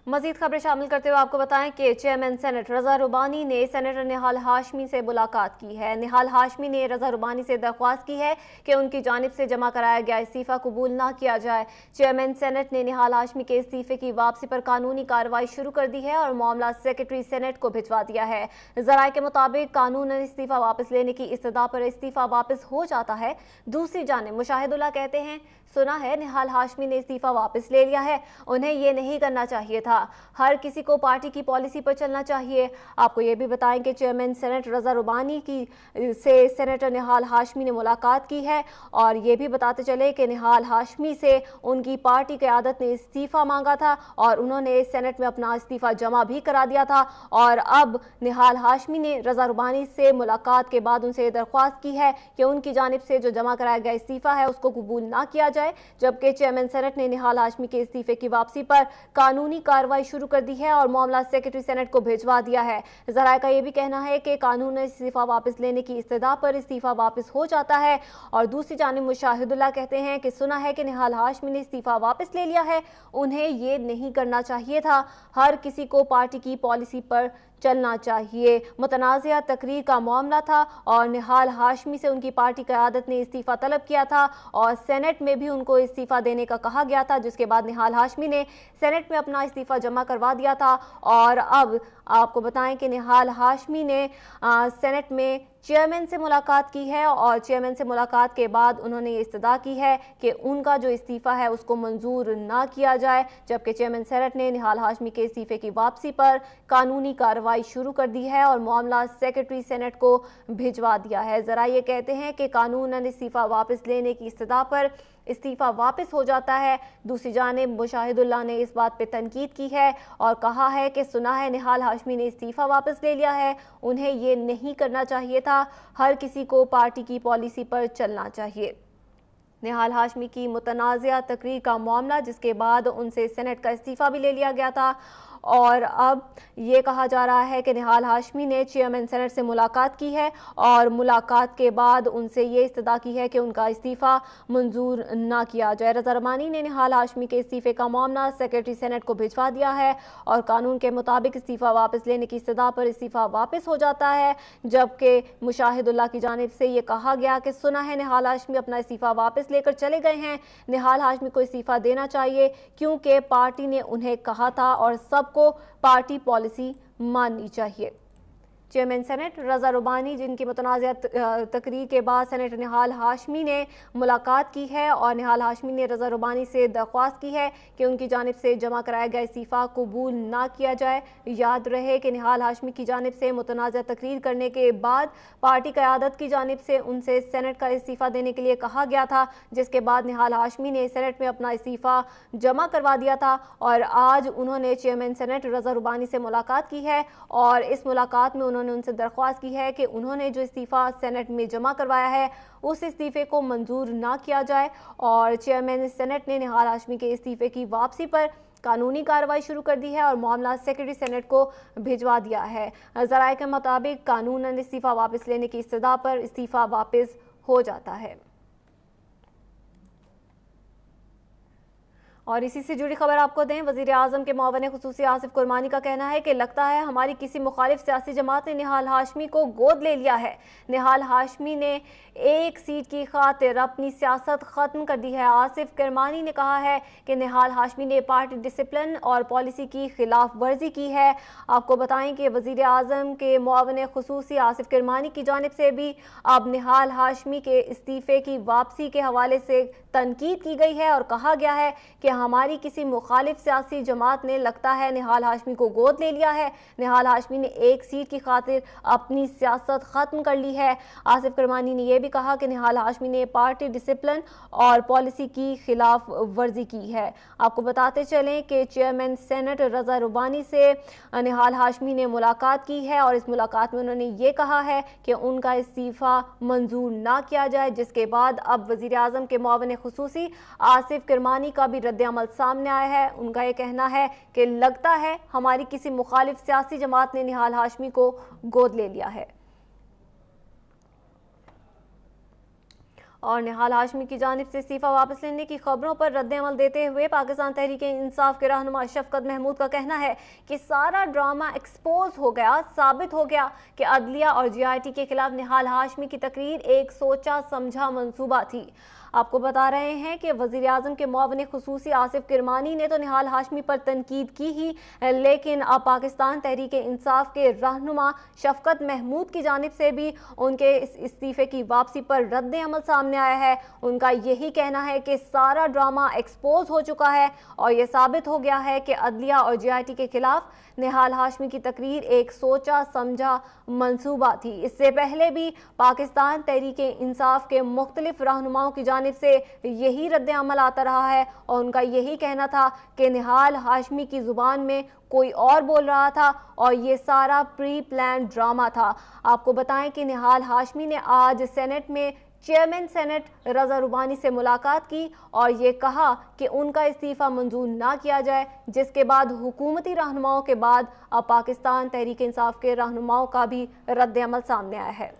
مزید خبریں شامل کرتے ہوئے آپ کو بتائیں کہ چیئرمین سینٹ رضا ربانی نے سینیٹر نہال ہاشمی سے ملاقات کی ہے۔ نہال ہاشمی نے رضا ربانی سے درخواست کی ہے کہ ان کی جانب سے جمع کرایا گیا استعفیٰ قبول نہ کیا جائے۔ چیئرمین سینٹ نے نہال ہاشمی کے استعفے کی واپسی پر قانونی کارروائی شروع کر دی ہے اور معاملہ سیکرٹری سینٹ کو بھجوا دیا ہے۔ ذرائع کے مطابق قانوناً استعفیٰ واپس لینے کی استدعا پر استعفیٰ واپس ہو جاتا ہے۔ دوسری جانب مشاہد اللہ کہتے ہیں، سنا ہے نہال ہاشمی نے استعفیٰ واپس لے لیا ہے، انہیں یہ نہیں کرنا چاہیے تھا، ہر کسی کو پارٹی کی پالیسی پر چلنا چاہیے۔ آپ کو یہ بھی بتائیں کہ چیئرمین سینٹ رضا ربانی سے سینیٹر نہال ہاشمی نے ملاقات کی ہے اور یہ بھی بتاتے چلے کہ نہال ہاشمی سے ان کی پارٹی قیادت نے استعفیٰ مانگا تھا اور انہوں نے سینٹ میں اپنا استعفیٰ جمع بھی کرا دیا تھا، اور اب نہال ہاشمی نے رضا ربانی سے ملاقات کے بعد ان سے درخواست کی ہے کہ ان کی جانب سے جو جمع کرایا گیا استعفیٰ ہے اس کو قبول نہ کیا جائے، جبکہ چیئرمین سینٹ نے نہال ہاشمی کے استعفے کی واپسی پر قانونی کارروائی شروع کر دی ہے اور معاملہ سیکرٹری سینٹ کو بھجوا دیا ہے۔ ذرائع کا یہ بھی کہنا ہے کہ قانون استعفیٰ واپس لینے کی استدعا پر استعفیٰ واپس ہو جاتا ہے، اور دوسری جانب مشاہد اللہ کہتے ہیں کہ سنا ہے کہ نہال ہاشمی نے استعفیٰ واپس لے لیا ہے، انہیں یہ نہیں کرنا چاہیے تھا، ہر کسی کو پارٹی کی پالیسی پر چلنا چاہیے۔ متنازعہ تقریر کا معاملہ تھا اور نہال ہاشمی سے ان کی پارٹی قیادت نے استعفیٰ طلب کیا تھا اور سینٹ میں بھی ان کو استعفیٰ دینے کا کہا گیا تھا، جس کے بعد نہال ہاشمی نے سینٹ میں اپنا استعفیٰ جمع کروا دیا تھا، اور اب آپ کو بتائیں کہ نہال ہاشمی نے سینٹ میں چیئرمین سے ملاقات کی ہے اور چیئرمین سے ملاقات کے بعد انہوں نے یہ استدعا کی ہے کہ ان کا جو استعفیٰ ہے اس کو منظور نہ کیا جائے، جبکہ چیئرمین سینٹ نے نہال ہاشمی کے استعفے کی واپسی پر قانونی کارروائی شروع کر دی ہے اور معاملہ سیکرٹری سینٹ کو بھجوا دیا ہے۔ ذرائع یہ کہتے ہیں کہ قانوناً استعفیٰ واپس لینے کی استدعا پر استعفیٰ واپس ہو جاتا ہے۔ دوسری جانب مشاہد اللہ نے اس بات پہ تنقید کی ہے اور کہا ہے کہ سنا ہے نہال ہاشمی نے استعفیٰ واپس لے لیا ہے، انہیں یہ نہیں کرنا چاہیے تھا، ہر کسی کو پارٹی کی پالیسی پر چلنا چاہیے۔ نہال ہاشمی کی متنازعہ تقریر کا معاملہ، جس کے بعد ان سے سینٹ کا استعفیٰ بھی لے لیا گیا تھا، اور اب یہ کہا جا رہا ہے کہ نہال ہاشمی نے چیئرمین سینٹ سے ملاقات کی ہے اور ملاقات کے بعد ان سے یہ استدعا کی ہے کہ ان کا استعفیٰ منظور نہ کیا جائے۔ رضا ربانی نے نہال ہاشمی کے استعفے کا معاملہ سیکرٹری سینٹ کو بھجوا دیا ہے اور قانون کے مطابق استعفیٰ واپس لینے کی استدعا پر استعفیٰ واپس ہو جاتا ہے، جبکہ مشاہد اللہ کی جانب سے یہ کہا گیا کہ سنا ہے نہال ہاشمی اپنا استعفیٰ واپس لے کر چلے گئے ہیں، نہال ہاشمی کو استعفیٰ دینا چاہیے کیونکہ پارٹی نے انہیں کہا تھا اور سب کو پارٹی پالیسی ماننی چاہیے۔ چیئرمین سینٹ رضا ربانی، جن کی متنازعہ تقریر کے بعد سینیٹر نہال ہاشمی نے ملاقات کی ہے اور نہال ہاشمی نے رضا ربانی سے درخواست کی ہے کہ ان کی جانب سے جمع کرایا گیا استعفیٰ قبول نہ کیا جائے۔ یاد رہے کہ نہال ہاشمی کی جانب سے متنازعہ تقریر کرنے کے بعد پارٹی قیادت کی جانب سے ان سے سینٹ کا استعفیٰ دینے کے لیے کہا گیا تھا، جس کے بعد نہال ہاشمی نے سینٹ میں اپنا استعفیٰ جمع کروا دیا تھا، اور آج انہوں نے چیئرمین سینٹ رضا ربانی سے ملاقات کی ہے اور اس ملاقات میں انہوں نے ان سے درخواست کی ہے کہ انہوں نے جو استعفیٰ سینٹ میں جمع کروایا ہے اس استعفے کو منظور نہ کیا جائے، اور چیئرمین سینٹ نے نہال ہاشمی کے استعفے کی واپسی پر قانونی کارروائی شروع کر دی ہے اور معاملہ سیکرٹری سینٹ کو بھجوا دیا ہے۔ ذرائع کے مطابق قانوناً استعفیٰ واپس لینے کی استدعا پر استعفیٰ واپس ہو جاتا ہے۔ اور اسی سے جڑی خبر آپ کو دیں، وزیر اعظم کے معاون خصوصی آصف کرمانی کا کہنا ہے کہ لگتا ہے ہماری کسی مخالف سیاسی جماعت نے نہال ہاشمی کو گود لے لیا ہے، نہال ہاشمی نے ایک سیٹ کی خاطر اپنی سیاست ختم کر دی ہے۔ آصف کرمانی نے کہا ہے کہ نہال ہاشمی نے پارٹی ڈسپلن اور پالیسی کی خلاف ورزی کی ہے۔ آپ کو بتائیں کہ وزیر اعظم کے معاون خصوصی آصف کرمانی کی جانب سے بھی اب نہال ہاشمی کے استعفے کی واپسی کے حوالے سے تنقید کی گئی ہے اور کہا گیا ہے کہ ہماری کسی مخالف سیاسی جماعت نے لگتا ہے نہال ہاشمی کو گود لے لیا ہے، نہال ہاشمی نے ایک سیٹ کی خاطر اپنی سیاست ختم کر لی ہے۔ آصف کرمانی نے یہ بھی کہا کہ نہال ہاشمی نے پارٹی ڈسپلن اور پالیسی کی خلاف ورزی کی ہے۔ آپ کو بتاتے چلیں کہ چیئرمین سینٹ رضا ربانی سے نہال ہاشمی نے ملاقات کی ہے اور اس ملاقات میں انہوں نے یہ کہا ہے کہ ان کا استعفیٰ منظور نہ کیا جائے، جس کے بعد اب وزیر اعظم کے معاون خصوصی آصف کرمانی کا بھی رد عمل سامنے آیا ہے۔ ان کا یہ کہنا ہے کہ لگتا ہے ہماری کسی مخالف سیاسی جماعت نے نہال ہاشمی کو گود لے لیا ہے۔ اور نہال ہاشمی کی جانب سے استعفیٰ واپس لینے کی خبروں پر رد عمل دیتے ہوئے پاکستان تحریک انصاف کے رہنما شفقت محمود کا کہنا ہے کہ سارا ڈرامہ ایکسپوز ہو گیا، ثابت ہو گیا کہ عدلیہ اور جی آئی ٹی کے خلاف نہال ہاشمی کی تقریر ایک سوچا سمجھا منصوبہ تھی۔ آپ کو بتا رہے ہیں کہ وزیراعظم کے معاون خصوصی آصف کرمانی نے تو نہال ہاشمی پر تنقید کی ہی، لیکن اب پاکستان تحریک انصاف کے رہنما شفقت محمود کی جانب سے بھی ان کے استعفے کی واپسی پر رد عمل سامنے آیا ہے۔ ان کا یہی کہنا ہے کہ سارا ڈرامہ ایکسپوز ہو چکا ہے اور یہ ثابت ہو گیا ہے کہ عدلیہ اور جی آئی ٹی کے خلاف نہال ہاشمی کی تقریر ایک سوچا سمجھا منصوبہ تھی۔ اس سے پہلے بھی پاکستان تحریک انصاف کے مختلف رہنماؤں کی جانب سے یہی رد عمل آتا رہا ہے اور ان کا یہی کہنا تھا کہ نہال ہاشمی کی زبان میں کوئی اور بول رہا تھا اور یہ سارا پری پلان ڈرامہ تھا۔ آپ کو بتائیں کہ نہال ہاشمی نے آج سینٹ میں چیئرمین سینٹ رضا ربانی سے ملاقات کی اور یہ کہا کہ ان کا استعفیٰ منظور نہ کیا جائے، جس کے بعد حکومتی رہنماؤں کے بعد اب پاکستان تحریک انصاف کے رہنماؤں کا بھی رد عمل سامنے آیا ہے۔